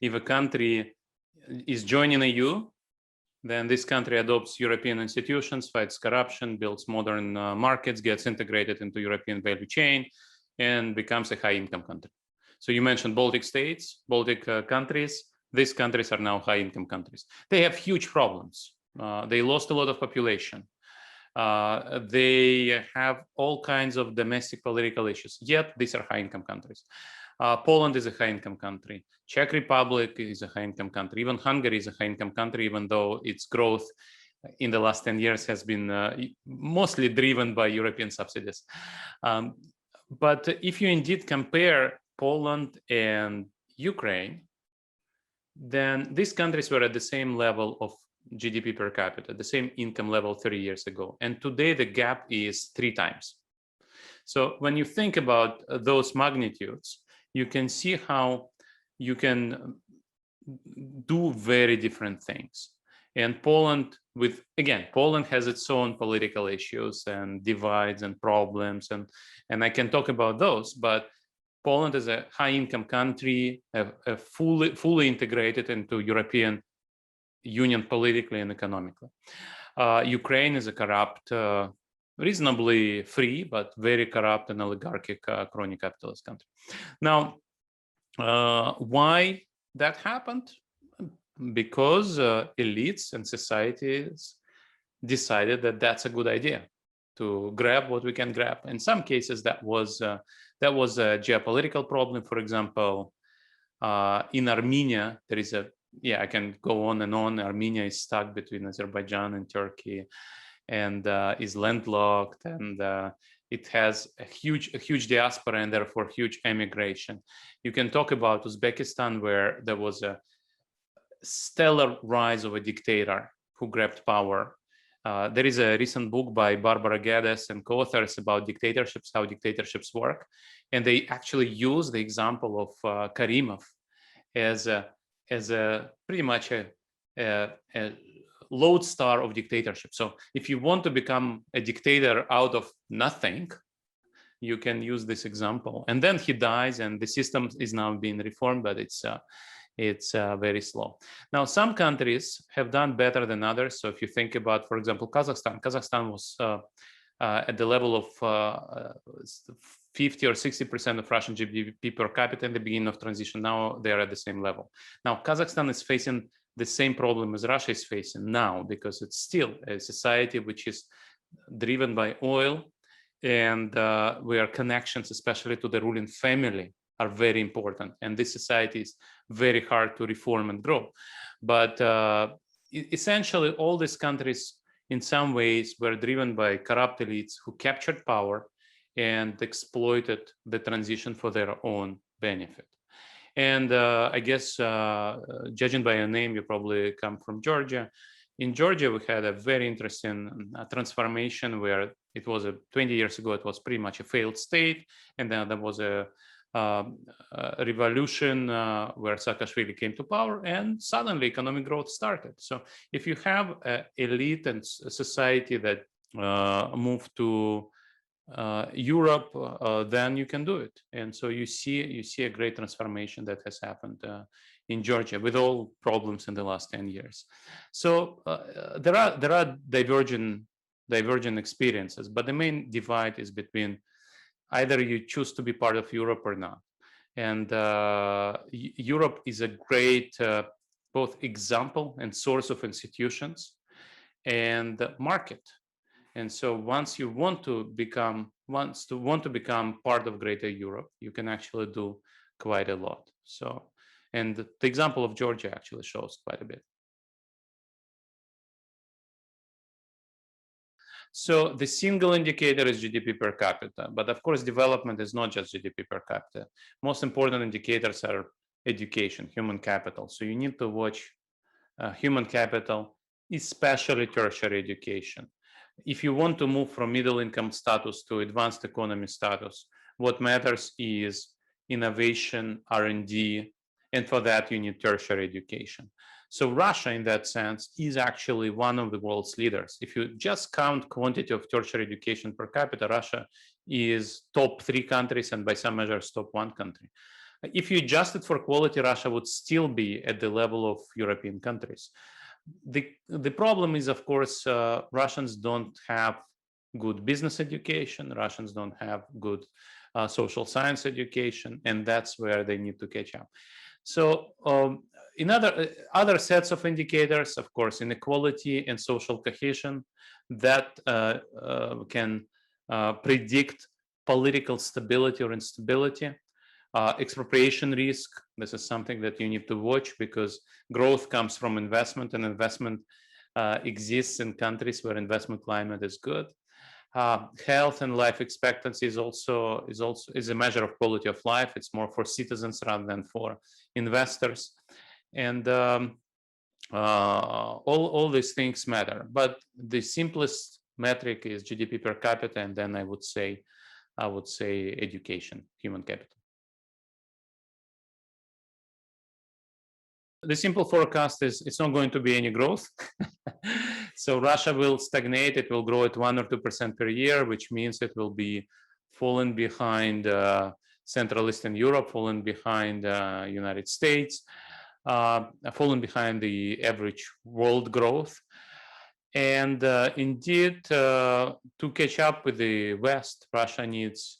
If a country is joining EU, then this country adopts European institutions, fights corruption, builds modern markets, gets integrated into European value chain, and becomes a high-income country. So you mentioned Baltic states, Baltic countries. These countries are now high-income countries. They have huge problems. They lost a lot of population. They have all kinds of domestic political issues, yet these are high-income countries. Poland is a high-income country. Czech Republic is a high-income country. Even Hungary is a high-income country, even though its growth in the last 10 years has been mostly driven by European subsidies. But if you indeed compare Poland and Ukraine, then these countries were at the same level of GDP per capita, the same income level 30 years ago. And today the gap is 3 times. So when you think about those magnitudes, you can see how you can do very different things. And Poland, Poland has its own political issues and divides and problems, and I can talk about those, but Poland is a high-income country, fully integrated into European Union politically and economically. Ukraine is a corrupt, reasonably free, but very corrupt and oligarchic crony capitalist country. Now, why that happened? Because elites and societies decided that that's a good idea, to grab what we can grab. In some cases, that was a geopolitical problem. For example, in Armenia, there is I can go on and on. Armenia is stuck between Azerbaijan and Turkey, and is landlocked, and it has a huge diaspora and therefore huge emigration. You can talk about Uzbekistan, where there was a stellar rise of a dictator who grabbed power. There is a recent book by Barbara Geddes and co-authors about dictatorships, how dictatorships work, and they actually use the example of Karimov as a pretty much a lodestar of dictatorship. So if you want to become a dictator out of nothing, you can use this example. And then he dies, and the system is now being reformed, but it's very slow. Now, some countries have done better than others. So if you think about, for example, Kazakhstan was at the level of 50 or 60% of Russian GDP per capita in the beginning of transition. Now they are at the same level. Now, Kazakhstan is facing the same problem as Russia is facing now, because it's still a society which is driven by oil, and where connections, especially to the ruling family, are very important. And this society is very hard to reform and grow. But essentially, all these countries, in some ways, were driven by corrupt elites who captured power and exploited the transition for their own benefit. And I guess, judging by your name, you probably come from Georgia. In Georgia, we had a very interesting transformation where it was 20 years ago, it was pretty much a failed state. And then there was a revolution where Saakashvili came to power, and suddenly economic growth started. So if you have an elite and society that move to Europe, then you can do it. And so you see a great transformation that has happened in Georgia, with all problems in the last 10 years. So there are divergent experiences, but the main divide is between either you choose to be part of Europe or not. And Europe is a great both example and source of institutions and market. And so once you want to become part of Greater Europe, you can actually do quite a lot. So, and the example of Georgia actually shows quite a bit. So the single indicator is GDP per capita, but of course, development is not just GDP per capita. Most important indicators are education, human capital. So you need to watch human capital, especially tertiary education. If you want to move from middle income status to advanced economy status, what matters is innovation, R&D, and for that you need tertiary education. So Russia, in that sense, is actually one of the world's leaders. If you just count quantity of tertiary education per capita, Russia is top 3 countries, and by some measures, top 1 country. If you adjust it for quality, Russia would still be at the level of European countries. The problem is, of course, Russians don't have good business education. Russians don't have good social science education, and that's where they need to catch up. So in other sets of indicators, of course, inequality and social cohesion that can predict political stability or instability. Expropriation risk, this is something that you need to watch because growth comes from investment, and investment exists in countries where investment climate is good. Health and life expectancy is also a measure of quality of life. It's more for citizens rather than for investors, and all these things matter. But the simplest metric is GDP per capita, and then I would say education, human capital. The simple forecast is it's not going to be any growth. So Russia will stagnate. It will grow at 1 or 2% per year, which means it will be falling behind Central Eastern Europe, falling behind United States, falling behind the average world growth. And indeed, to catch up with the West, Russia needs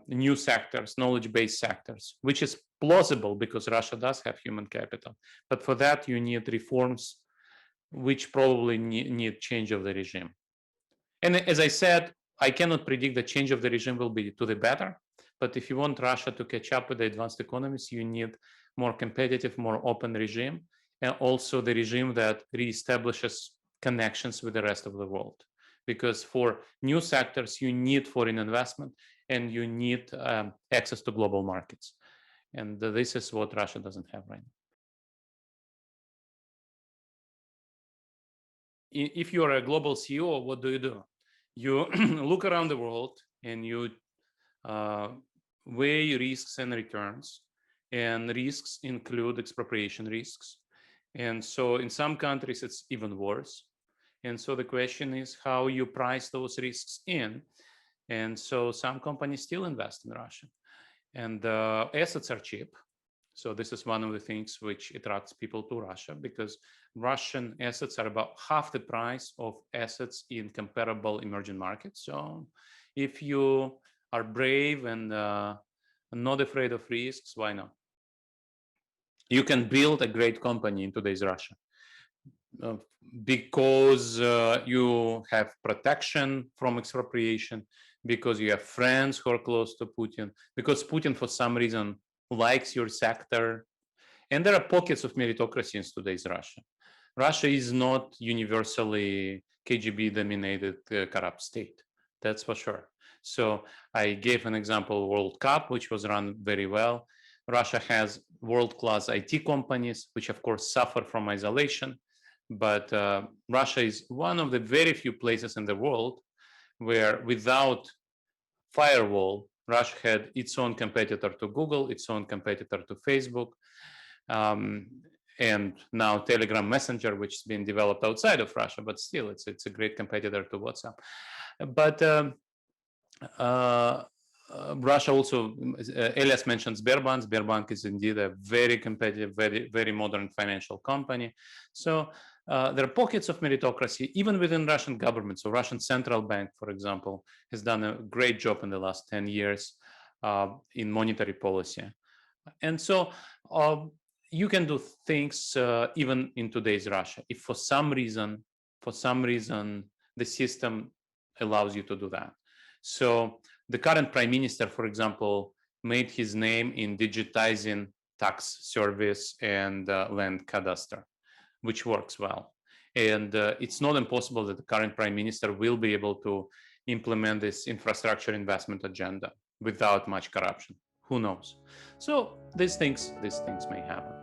new sectors, knowledge-based sectors, which is plausible because Russia does have human capital. But for that, you need reforms, which probably need change of the regime. And as I said, I cannot predict the change of the regime will be to the better. But if you want Russia to catch up with the advanced economies, you need more competitive, more open regime, and also the regime that reestablishes connections with the rest of the world. Because for new sectors, you need foreign investment and you need access to global markets. And this is what Russia doesn't have right now. If you're a global CEO, what do? You look around the world and you weigh risks and returns. And risks include expropriation risks. And so in some countries, it's even worse. And so the question is how you price those risks in. And so some companies still invest in Russia. And assets are cheap. So this is one of the things which attracts people to Russia, because Russian assets are about half the price of assets in comparable emerging markets. So if you are brave and not afraid of risks, why not? You can build a great company in today's Russia. Because you have protection from expropriation, because you have friends who are close to Putin, because Putin, for some reason, likes your sector. And there are pockets of meritocracy in today's Russia. Russia is not universally KGB-dominated corrupt state. That's for sure. So I gave an example, World Cup, which was run very well. Russia has world-class IT companies, which of course suffer from isolation. But Russia is one of the very few places in the world where without firewall, Russia had its own competitor to Google, its own competitor to Facebook, and now Telegram Messenger, which has been developed outside of Russia, but still it's a great competitor to WhatsApp. But Russia also, Elias mentioned Sberbank. Sberbank is indeed a very competitive, very modern financial company. So there are pockets of meritocracy even within Russian government. So Russian central bank, for example, has done a great job in the last 10 years in monetary policy. And so you can do things even in today's Russia if for some reason the system allows you to do that. So the current prime minister, for example, made his name in digitizing tax service and land cadastre, which works well. And it's not impossible that the current prime minister will be able to implement this infrastructure investment agenda without much corruption. Who knows? So these things may happen.